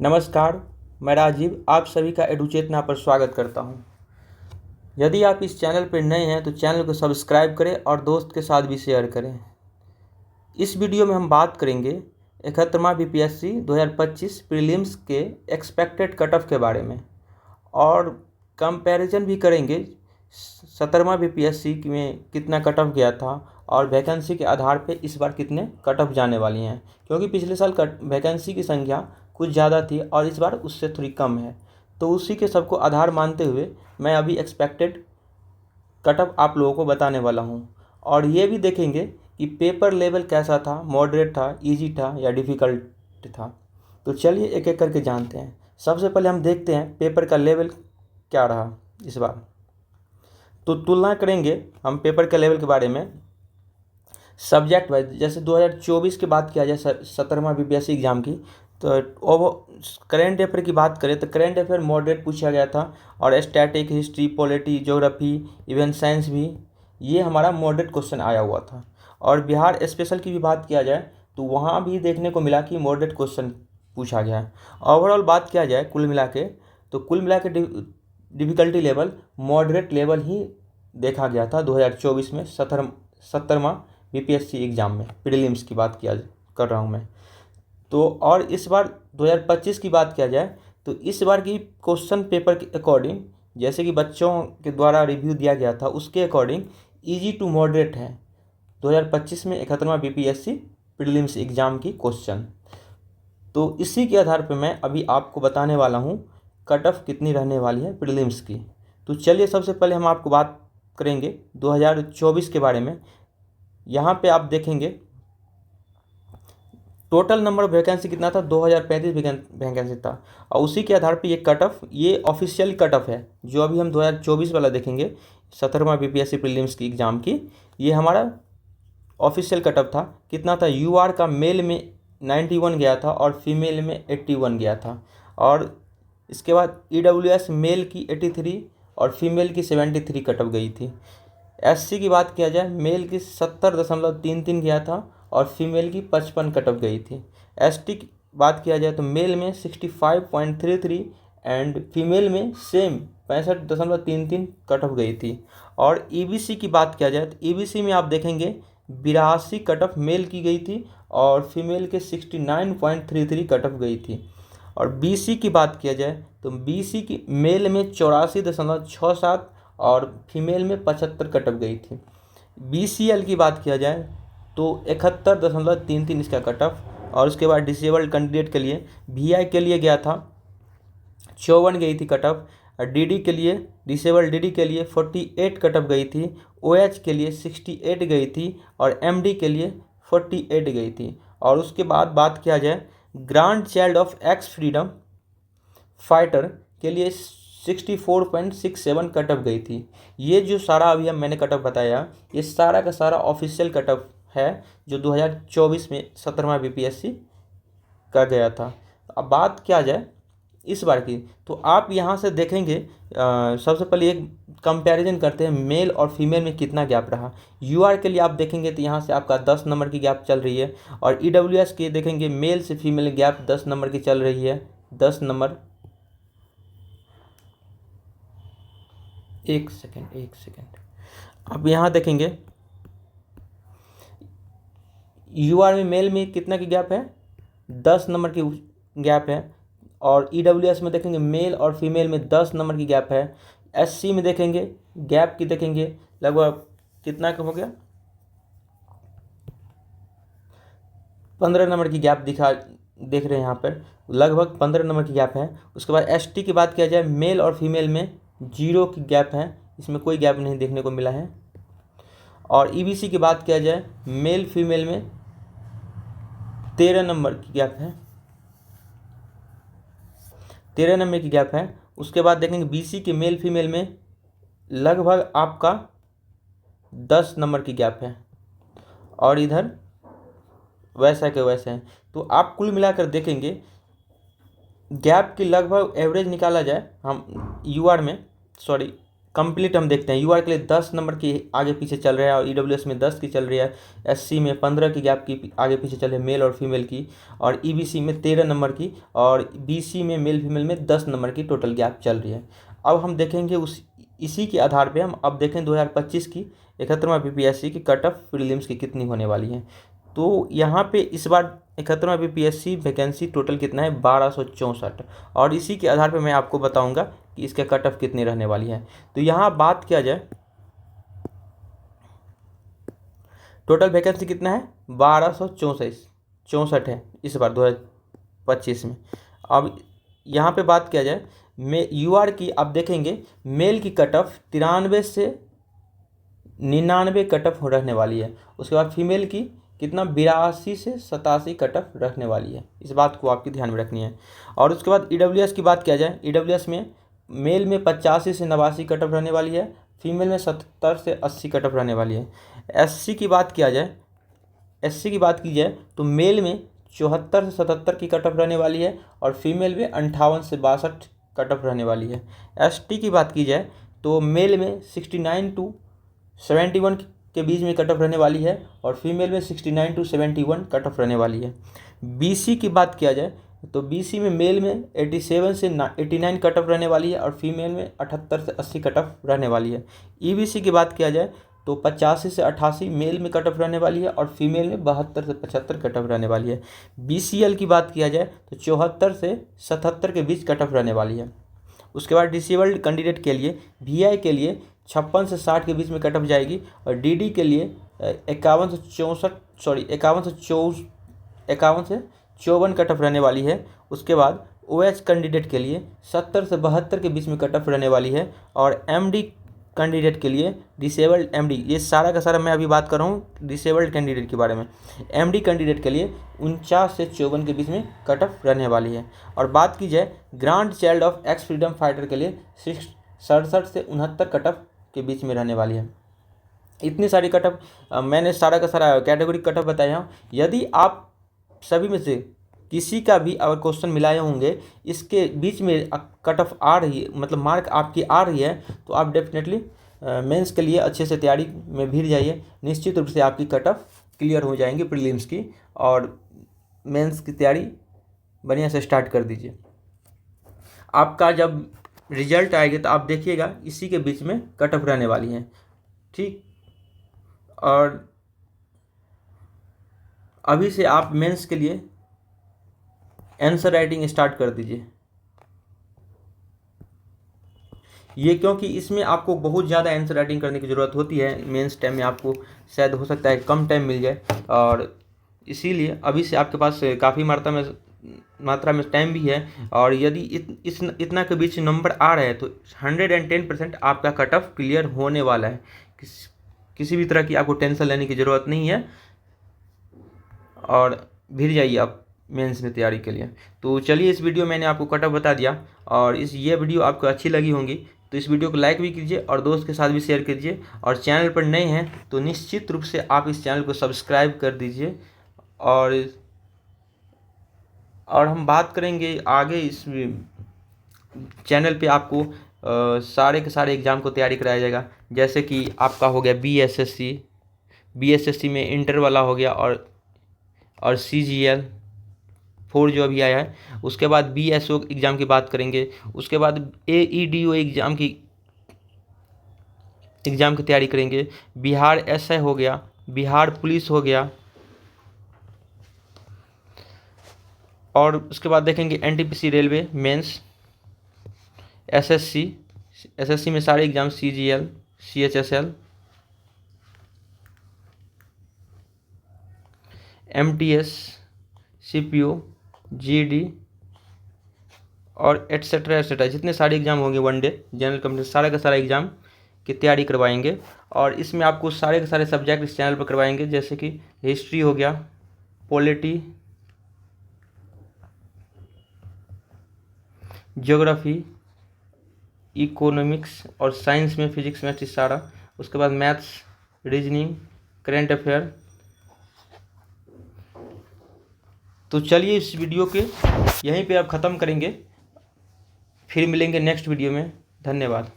नमस्कार, मैं राजीव आप सभी का एडुचेतना पर स्वागत करता हूं। यदि आप इस चैनल पर नए हैं तो चैनल को सब्सक्राइब करें और दोस्त के साथ भी शेयर करें। इस वीडियो में हम बात करेंगे 71वां बीपीएससी 2025 प्रीलिम्स के एक्सपेक्टेड कट ऑफ के बारे में और कंपैरिजन भी करेंगे 17वां बीपीएससी में कितना कट ऑफ गया था और वैकेंसी के आधार पे इस बार कितने कट ऑफ जाने वाली हैं, क्योंकि पिछले साल वैकेंसी की संख्या कुछ ज़्यादा थी और इस बार उससे थोड़ी कम है। तो उसी के सबको आधार मानते हुए मैं अभी एक्सपेक्टेड कट ऑफ आप लोगों को बताने वाला हूँ और ये भी देखेंगे कि पेपर लेवल कैसा था, मॉडरेट था, इजी था या डिफ़िकल्ट था। तो चलिए एक एक करके जानते हैं। सबसे पहले हम देखते हैं पेपर का लेवल क्या रहा इस बार। तो तुलना करेंगे हम पेपर के लेवल के बारे में सब्जेक्ट वाइज। जैसे 2024 की बात किया जाए 17वां बीपीएससी एग्ज़ाम की, तो वो करेंट अफेयर की बात करें तो करेंट अफेयर मॉडरेट पूछा गया था और static, history, polity, geography, even science भी ये हमारा मॉडरेट क्वेश्चन आया हुआ था। और बिहार स्पेशल की भी बात किया जाए तो वहाँ भी देखने को मिला कि मॉडरेट क्वेश्चन पूछा गया है। ओवरऑल बात किया जाए कुल मिला के तो कुल मिला के डिफ़िकल्टी लेवल मॉडरेट लेवल ही देखा गया था 2024 में 17वां बीपीएससी एग्ज़ाम में। प्रीलिम्स की बात कर रहा हूँ मैं। तो और इस बार 2025 की बात किया जाए तो इस बार की क्वेश्चन पेपर के अकॉर्डिंग, जैसे कि बच्चों के द्वारा रिव्यू दिया गया था उसके अकॉर्डिंग इजी टू मॉडरेट है 2025 में 71वां बीपीएससी प्रीलिम्स एग्ज़ाम की क्वेश्चन। तो इसी के आधार पर मैं अभी आपको बताने वाला हूँ कट ऑफ कितनी रहने वाली है प्रीलिम्स की। तो चलिए सबसे पहले हम आपको बात करेंगे 2024 के बारे में। यहाँ पे आप देखेंगे टोटल नंबर ऑफ वैकेंसी कितना था, 2035 वैकेंसी था। और उसी के आधार पे ये कट ऑफ, ये ऑफिशियल कट ऑफ है जो अभी हम 2024 वाला देखेंगे 17वां बीपीएससी प्रीलिम्स की एग्ज़ाम की। ये हमारा ऑफिशियल कट ऑफ था। कितना था, यूआर का मेल में 91 गया था और फीमेल में 81 गया था। और इसके बाद ईडब्ल्यूएस मेल की 83 और फीमेल की 73 कट ऑफ गई थी। एससी की बात किया जाए मेल की 70.33 गया था और फीमेल की 55 कट ऑफ गई थी। एसटी की बात किया जाए तो मेल में 65.33 एंड फीमेल में सेम 65.33 कट ऑफ गई थी। और ईबीसी की बात किया जाए तो ईबीसी में आप देखेंगे 82 कट ऑफ मेल की गई थी और फीमेल के 69.33 कट ऑफ गई थी। और बीसी की बात किया जाए तो बीसी की मेल में 84.67 और फीमेल में 75 कट ऑफ गई थी। बीसीएल की बात किया जाए तो 71.33 इसका कट ऑफ। और उसके बाद डिसेबल्ड कैंडिडेट के लिए वीआई के लिए गया था 54 गई थी कट ऑफ। डीडी के लिए, डिसेबल्ड डीडी के लिए 48 कट ऑफ गई थी। ओएच के लिए 68 गई थी और एमडी के लिए 48 गई थी। और उसके बाद बात किया जाए grand child of x freedom fighter के लिए 64.67 कट ऑफ गई थी। ये जो सारा अभी मैंने कट ऑफ बताया ये सारा का सारा ऑफिशियल कट ऑफ है जो 2024 में 17वां बीपीएससी का गया था। अब बात किया जाए इस बार की तो आप यहाँ से देखेंगे सबसे पहले एक कंपैरिजन करते हैं मेल और फीमेल में कितना गैप रहा। यूआर के लिए आप देखेंगे तो यहाँ से आपका 10 नंबर की गैप चल रही है और ईडब्ल्यूएस के देखेंगे मेल से फीमेल गैप 10 नंबर की चल रही है। 10 नंबर, एक सेकेंड अब यहाँ देखेंगे यूआर में मेल में कितना की गैप है, 10 नंबर की गैप है। और ईडब्ल्यूएस में देखेंगे मेल और फीमेल में 10 नंबर की गैप है। एससी में देखेंगे गैप की देखेंगे लगभग कितना का हो गया, 15 नंबर की गैप देख रहे हैं यहाँ पर, लगभग 15 नंबर की गैप है। उसके बाद एसटी की बात किया जाए मेल और फीमेल में 0 की गैप है, इसमें कोई गैप नहीं देखने को मिला है। और ईबीसी की बात किया जाए मेल फीमेल में 13 नंबर की गैप है, 13 नंबर की गैप है। उसके बाद देखेंगे बीसी के मेल फीमेल में लगभग आपका 10 नंबर की गैप है और इधर वैसा के वैसे हैं। तो आप कुल मिलाकर देखेंगे गैप की लगभग एवरेज निकाला जाए हम यूआर में, कंप्लीट हम देखते हैं। यूआर के लिए 10 नंबर की आगे पीछे चल रहा है और ईडब्ल्यूएस में 10 की चल रही है। एससी में 15 की गैप की आगे पीछे चल रही है मेल और फीमेल की, और ईबीसी में 13 नंबर की, और बीसी में मेल फीमेल में 10 नंबर की टोटल गैप चल रही है। अब हम देखेंगे इसी के आधार पर हम अब देखें 2025 की 71वां बीपीएससी की कट ऑफ प्रीलिम्स की कितनी होने वाली है। तो यहाँ पे इस बार 71वां बीपीएससी वैकेंसी टोटल कितना है, 1264, और इसी के आधार पे मैं आपको बताऊंगा कि इसका कट ऑफ कितनी रहने वाली है। तो यहाँ बात किया जाए, टोटल वैकेंसी कितना है, 1264 है इस बार 2025 में। अब यहाँ पे बात किया जाए यूआर की, आप देखेंगे मेल की कट ऑफ 93 से 99 कट ऑफ रहने वाली है। उसके बाद फीमेल की कितना, 82 से 87 कट ऑफ रखने वाली है। इस बात को आपकी ध्यान में रखनी है। और उसके बाद ईडब्ल्यूएस की बात किया जाए, ईडब्ल्यूएस में मेल में 85 से 89 कट ऑफ रहने वाली है, फीमेल में 70 से 80 कट ऑफ रहने वाली है। एससी की बात किया जाए, एससी की बात की जाए तो मेल में 74 से 77 की कट ऑफ रहने वाली है, और फीमेल में 58 से 62 कट ऑफ रहने वाली है। एसटी की बात की जाए तो मेल में 69 टू 71 के बीच में कट ऑफ रहने वाली है, और फीमेल में 69 टू 71 कट ऑफ रहने वाली है। बीसी की बात किया जाए तो बीसी में मेल में 87 से 89 कट ऑफ रहने वाली है, और फीमेल में 78 से 80 कट ऑफ रहने वाली है। ईबीसी की बात किया जाए तो 85 से 88 मेल में कट ऑफ रहने वाली है, और फीमेल में 72 से 75 कट ऑफ रहने वाली है। बीसीएल की बात किया जाए तो 74 से 77 के बीच कट ऑफ रहने वाली है। उसके बाद डिसेबल्ड कैंडिडेट के लिए, वीआई के लिए 56 से 60 के बीच में कट ऑफ जाएगी, और डीडी के लिए 51 से 54 कट ऑफ रहने वाली है। उसके बाद ओएच कैंडिडेट के लिए 70 से 72 के बीच में कट ऑफ रहने वाली है, और एमडी कैंडिडेट के लिए डिसेबल्ड एमडी, ये सारा का सारा मैं अभी बात कर रहा हूँ डिसेबल्ड कैंडिडेट के बारे में। एमडी कैंडिडेट के लिए 49 से 54 के बीच में कट ऑफ रहने वाली है। और बात की जाए grand child of x freedom fighter के लिए 67 से 69 कट ऑफ के बीच में रहने वाली है। इतनी सारी कट ऑफ मैंने सारा का सारा कैटेगरी कट ऑफ बताया हूँ। यदि आप सभी में से किसी का भी अगर क्वेश्चन मिलाए होंगे इसके बीच में कट ऑफ आ रही है, मतलब मार्क आपकी आ रही है, तो आप डेफिनेटली मेंस के लिए अच्छे से तैयारी में भीड़ जाइए। निश्चित रूप से आपकी कट ऑफ क्लियर हो जाएंगी प्रीलिम्स की, और मेंस की तैयारी बढ़िया से स्टार्ट कर दीजिए। आपका जब रिजल्ट आएगी तो आप देखिएगा इसी के बीच में कट ऑफ रहने वाली है, ठीक। और अभी से आप मेंस के लिए आंसर राइटिंग स्टार्ट कर दीजिए। ये क्योंकि इसमें आपको बहुत ज़्यादा आंसर राइटिंग करने की ज़रूरत होती है। मेंस टाइम में आपको शायद हो सकता है कम टाइम मिल जाए, और इसीलिए अभी से आपके पास काफ़ी मात्रा में टाइम भी है। और यदि इतना के बीच नंबर आ रहा है तो 110% आपका कट ऑफ क्लियर होने वाला है। किसी भी तरह की आपको टेंशन लेने की ज़रूरत नहीं है, और भिड़ जाइए आप मेंस में तैयारी के लिए। तो चलिए, इस वीडियो मैंने आपको कट ऑफ बता दिया, और ये वीडियो आपको अच्छी लगी होंगी तो इस वीडियो को लाइक भी कीजिए और दोस्त के साथ भी शेयर कीजिए। और चैनल पर नए हैं तो निश्चित रूप से आप इस चैनल को सब्सक्राइब कर दीजिए। और हम बात करेंगे आगे इस चैनल पे आपको सारे के सारे एग्ज़ाम को तैयारी कराया जाएगा। जैसे कि आपका हो गया बीएसएससी में इंटर वाला हो गया, और CGL 4 जो अभी आया है। उसके बाद BSO एग्ज़ाम की बात करेंगे। उसके बाद AEDO एग्ज़ाम की तैयारी करेंगे। बिहार SI हो गया, बिहार पुलिस हो गया, और उसके बाद देखेंगे NTPC रेलवे मेंस, SSC में सारे exam, CGL, CHSL, MTS, CPO, GD और एट्सेट्रा जितने सारे एग्ज़ाम होंगे वनडे जनरल कंपनी, सारा का सारा एग्ज़ाम की तैयारी करवाएंगे। और इसमें आपको सारे के सारे सब्जेक्ट इस चैनल पर करवाएंगे। जैसे कि हिस्ट्री हो गया, पॉलिटी, ज्योग्राफी, इकोनॉमिक्स, और साइंस में फिजिक्स मैथ्स सारा। उसके बाद मैथ्स, रीजनिंग, करेंट अफेयर। तो चलिए, इस वीडियो के यहीं पे अब ख़त्म करेंगे, फिर मिलेंगे नेक्स्ट वीडियो में। धन्यवाद।